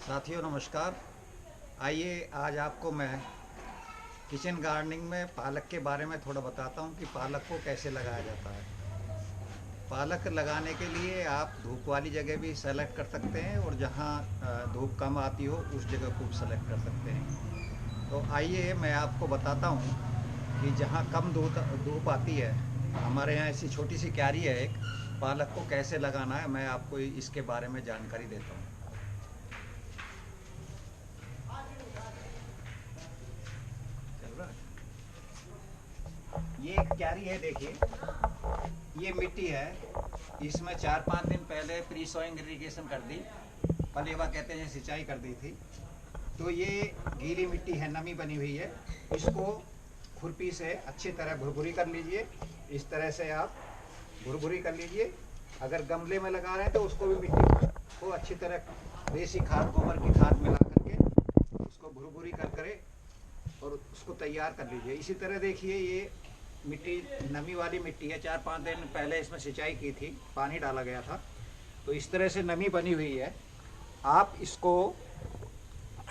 साथियों नमस्कार। आइए आज आपको मैं किचन गार्डनिंग में पालक के बारे में थोड़ा बताता हूँ कि पालक को कैसे लगाया जाता है। पालक लगाने के लिए आप धूप वाली जगह भी सेलेक्ट कर सकते हैं और जहाँ धूप कम आती हो उस जगह को सेलेक्ट कर सकते हैं। तो आइए मैं आपको बताता हूँ कि जहाँ कम धूप आती है, हमारे यहाँ ऐसी छोटी सी क्यारी है एक, पालक को कैसे लगाना है मैं आपको इसके बारे में जानकारी देता हूँ। चल रहा है? ये एक क्यारी है, देखिए ये मिट्टी है। इसमें 4-5 दिन पहले प्री सोइंग इरिगेशन कर दी, पलेवा कहते हैं, सिंचाई कर दी थी। तो ये गीली मिट्टी है, नमी बनी हुई है। इसको खुरपी से अच्छी तरह भुरभुरी कर लीजिए। इस तरह से आप भुरभुरी कर लीजिए। अगर गमले में लगा रहे हैं तो उसको भी मिट्टी को अच्छी तरह देसी खाद, गोबर की खाद मिला करके उसको भुरभुरी कर करे और उसको तैयार कर लीजिए। इसी तरह देखिए ये मिट्टी नमी वाली मिट्टी है, 4-5 दिन पहले इसमें सिंचाई की थी, पानी डाला गया था। तो इस तरह से नमी बनी हुई है। आप इसको,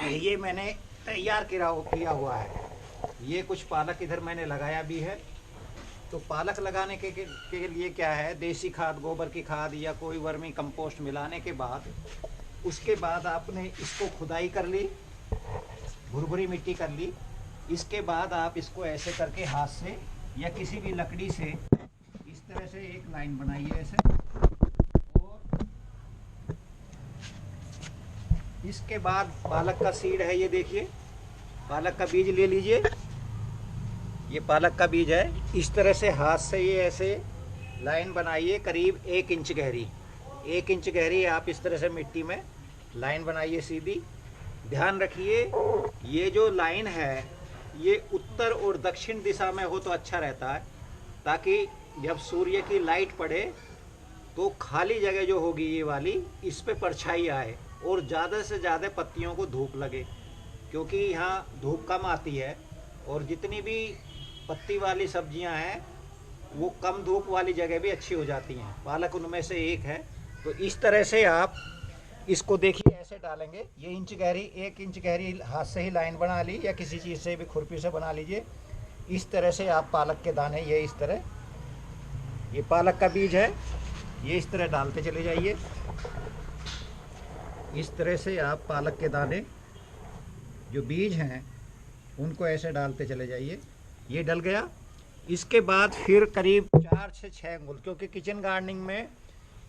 ये मैंने तैयार किया हुआ है। ये कुछ पालक इधर मैंने लगाया भी है। तो पालक लगाने के लिए क्या है, देसी खाद, गोबर की खाद या कोई वर्मी कंपोस्ट मिलाने के बाद, उसके बाद आपने इसको खुदाई कर ली, भुरभुरी मिट्टी कर ली। इसके बाद आप इसको ऐसे करके हाथ से या किसी भी लकड़ी से इस तरह से एक लाइन बनाइए ऐसे। और इसके बाद पालक का सीड है, ये देखिए पालक का बीज ले लीजिए। ये पालक का बीज है। इस तरह से हाथ से ये ऐसे लाइन बनाइए, करीब 1 इंच गहरी। 1 इंच गहरी आप इस तरह से मिट्टी में लाइन बनाइए सीधी। ध्यान रखिए ये जो लाइन है ये उत्तर और दक्षिण दिशा में हो तो अच्छा रहता है, ताकि जब सूर्य की लाइट पड़े तो खाली जगह जो होगी ये वाली, इस पे परछाई आए और ज़्यादा से ज़्यादा पत्तियों को धूप लगे, क्योंकि यहाँ धूप कम आती है। और जितनी भी पत्ती वाली सब्जियाँ हैं वो कम धूप वाली जगह भी अच्छी हो जाती हैं, पालक उनमें से एक है। तो इस तरह से आप इसको देखिए ऐसे डालेंगे। ये इंच गहरी, 1 इंच गहरी हाथ से ही लाइन बना ली या किसी चीज़ से भी, खुरपी से बना लीजिए। इस तरह से आप पालक के दाने, ये इस तरह, ये पालक का बीज है, ये इस तरह डालते चले जाइए। इस तरह से आप पालक के दाने जो बीज हैं उनको ऐसे डालते चले जाइए। ये डल गया। इसके बाद फिर करीब 4 से 6 अंगुल, क्योंकि किचन गार्डनिंग में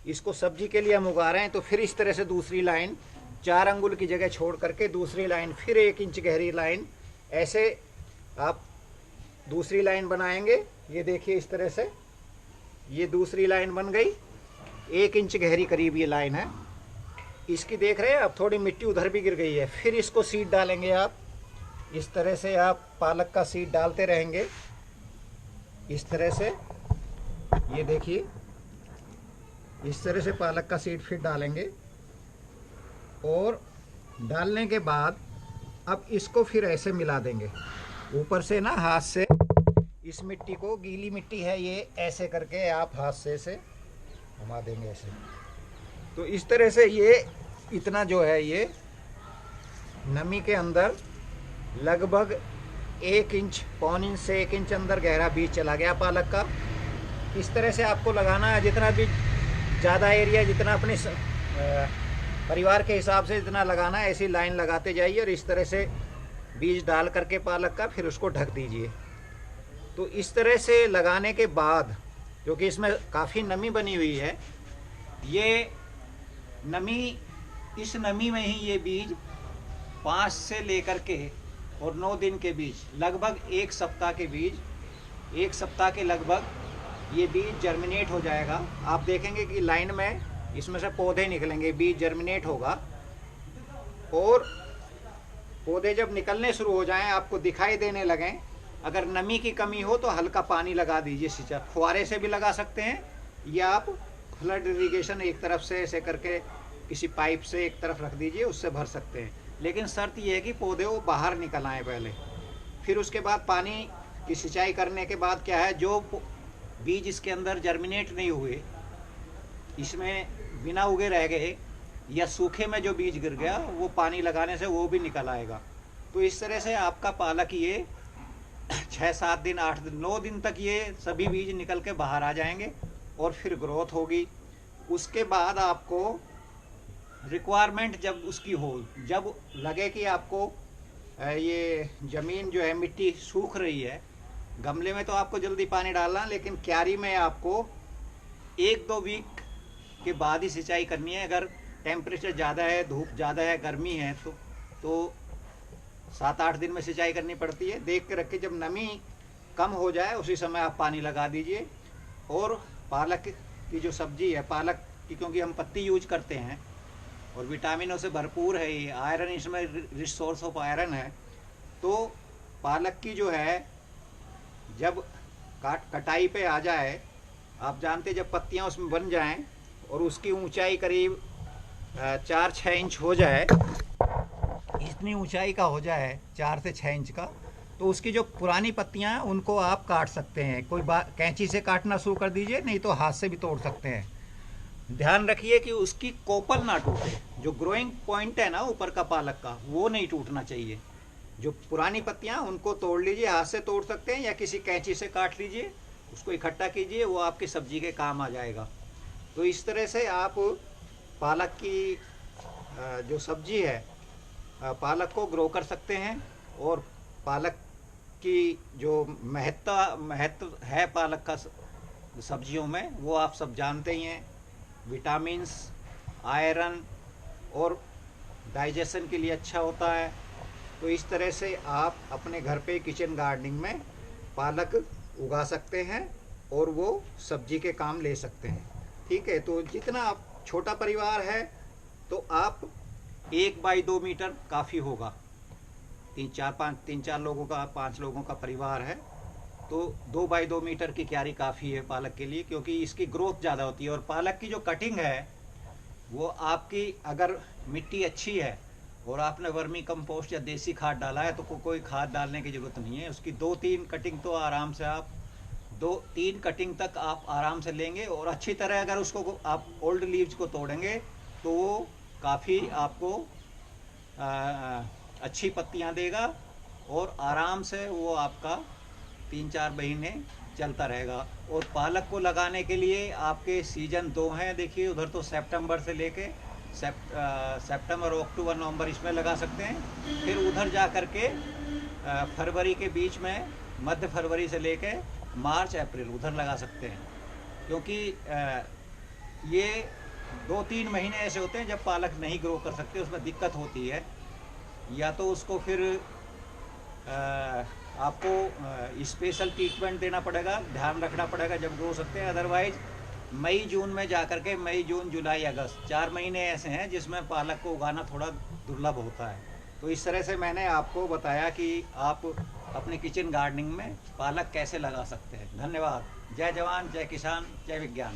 इसको सब्जी के लिए हम उगा रहे हैं, तो फिर इस तरह से दूसरी लाइन 4 अंगुल की जगह छोड़ करके दूसरी लाइन, फिर 1 इंच गहरी लाइन, ऐसे आप दूसरी लाइन बनाएंगे। ये देखिए इस तरह से ये दूसरी लाइन बन गई, 1 इंच गहरी करीब ये लाइन है। इसकी देख रहे हैं आप, थोड़ी मिट्टी उधर भी गिर गई है। फिर इसको सीड डालेंगे आप। इस तरह से आप पालक का सीड डालते रहेंगे इस तरह से। ये देखिए इस तरह से पालक का सीड फिर डालेंगे। और डालने के बाद अब इसको फिर ऐसे मिला देंगे ऊपर से ना, हाथ से इस मिट्टी को, गीली मिट्टी है ये, ऐसे करके आप हाथ से ऐसे घुमा देंगे ऐसे। तो इस तरह से ये इतना जो है ये नमी के अंदर लगभग 1 इंच, पौन इंच से 1 इंच अंदर गहरा बीज चला गया पालक का। इस तरह से आपको लगाना है। जितना भी ज़्यादा एरिया, जितना अपने परिवार के हिसाब से जितना लगाना है, ऐसी लाइन लगाते जाइए और इस तरह से बीज डाल करके पालक का फिर उसको ढक दीजिए। तो इस तरह से लगाने के बाद, क्योंकि इसमें काफ़ी नमी बनी हुई है, ये नमी, इस नमी में ही ये बीज 5 से लेकर के और 9 दिन के बीच, लगभग 1 सप्ताह के बीज, 1 सप्ताह के लगभग ये बीज जर्मिनेट हो जाएगा। आप देखेंगे कि लाइन में इसमें से पौधे निकलेंगे, बीज जर्मिनेट होगा। और पौधे जब निकलने शुरू हो जाएं, आपको दिखाई देने लगें, अगर नमी की कमी हो तो हल्का पानी लगा दीजिए। सिंचाई फुहारे से भी लगा सकते हैं, या आप फ्लड इरिगेशन एक तरफ से ऐसे करके किसी पाइप से एक तरफ रख दीजिए, उससे भर सकते हैं। लेकिन शर्त यह है कि पौधे वो बाहर निकल आए पहले। फिर उसके बाद पानी की सिंचाई करने के बाद क्या है, जो बीज इसके अंदर जर्मिनेट नहीं हुए, इसमें बिना उगे रह गए, या सूखे में जो बीज गिर गया वो पानी लगाने से वो भी निकल आएगा। तो इस तरह से आपका पालक ये 6-7 दिन 8 दिन 9 दिन तक ये सभी बीज निकल के बाहर आ जाएंगे और फिर ग्रोथ होगी। उसके बाद आपको रिक्वायरमेंट जब उसकी हो, जब लगे कि आपको ये ज़मीन जो है मिट्टी सूख रही है, गमले में तो आपको जल्दी पानी डालना, लेकिन क्यारी में आपको 1-2 वीक के बाद ही सिंचाई करनी है। अगर टेम्परेचर ज़्यादा है, धूप ज़्यादा है, गर्मी है तो 7-8 दिन में सिंचाई करनी पड़ती है। देख के रखें, जब नमी कम हो जाए उसी समय आप पानी लगा दीजिए। और पालक की जो सब्जी है, पालक की क्योंकि हम पत्ती यूज करते हैं और विटामिनों से भरपूर है ये, आयरन इसमें रिच सोर्स ऑफ आयरन है। तो पालक की जो है जब कटाई पे आ जाए, आप जानते जब पत्तियां उसमें बन जाएं और उसकी ऊंचाई करीब 4-6 इंच हो जाए, इतनी ऊंचाई का हो जाए 4 से 6 इंच का, तो उसकी जो पुरानी पत्तियां हैं उनको आप काट सकते हैं। कोई कैंची से काटना शुरू कर दीजिए, नहीं तो हाथ से भी तोड़ सकते हैं। ध्यान रखिए कि उसकी कोपल ना टूटे। जो ग्रोइंग पॉइंट है ना ऊपर का पालक का, वो नहीं टूटना चाहिए। जो पुरानी पत्तियां उनको तोड़ लीजिए, हाथ से तोड़ सकते हैं या किसी कैंची से काट लीजिए, उसको इकट्ठा कीजिए, वो आपकी सब्जी के काम आ जाएगा। तो इस तरह से आप पालक की जो सब्जी है, पालक को ग्रो कर सकते हैं। और पालक की जो महत्व है पालक का सब्जियों में, वो आप सब जानते ही हैं। विटामिन्स, आयरन और डाइजेशन के लिए अच्छा होता है। तो इस तरह से आप अपने घर पे किचन गार्डनिंग में पालक उगा सकते हैं और वो सब्जी के काम ले सकते हैं। ठीक है, तो जितना आप छोटा परिवार है तो आप 1x2 मीटर काफ़ी होगा। 3-4 लोगों का, 5 लोगों का परिवार है तो 2x2 मीटर की क्यारी काफ़ी है पालक के लिए, क्योंकि इसकी ग्रोथ ज़्यादा होती है। और पालक की जो कटिंग है वो आपकी, अगर मिट्टी अच्छी है और आपने वर्मी कंपोस्ट या देसी खाद डाला है तो कोई खाद डालने की ज़रूरत नहीं है। उसकी 2-3 कटिंग तो आराम से आप 2-3 कटिंग तक आप आराम से लेंगे। और अच्छी तरह अगर उसको आप ओल्ड लीव्स को तोड़ेंगे तो वो काफ़ी आपको अच्छी पत्तियां देगा और आराम से वो आपका 3-4 महीने चलता रहेगा। और पालक को लगाने के लिए आपके सीजन 2 हैं। देखिए उधर तो सितंबर से लेके सितंबर, अक्टूबर, नवंबर इसमें लगा सकते हैं। फिर उधर जा कर के फरवरी के बीच में, मध्य फरवरी से लेके मार्च अप्रैल उधर लगा सकते हैं। क्योंकि ये 2-3 महीने ऐसे होते हैं जब पालक नहीं ग्रो कर सकते, उसमें दिक्कत होती है। या तो उसको फिर आपको स्पेशल ट्रीटमेंट देना पड़ेगा, ध्यान रखना पड़ेगा जब ग्रो सकते हैं। अदरवाइज़ मई जून में जा कर के, मई जून जुलाई अगस्त 4 महीने ऐसे हैं जिसमें पालक को उगाना थोड़ा दुर्लभ होता है। तो इस तरह से मैंने आपको बताया कि आप अपने किचन गार्डनिंग में पालक कैसे लगा सकते हैं। धन्यवाद। जय जवान, जय किसान, जय विज्ञान।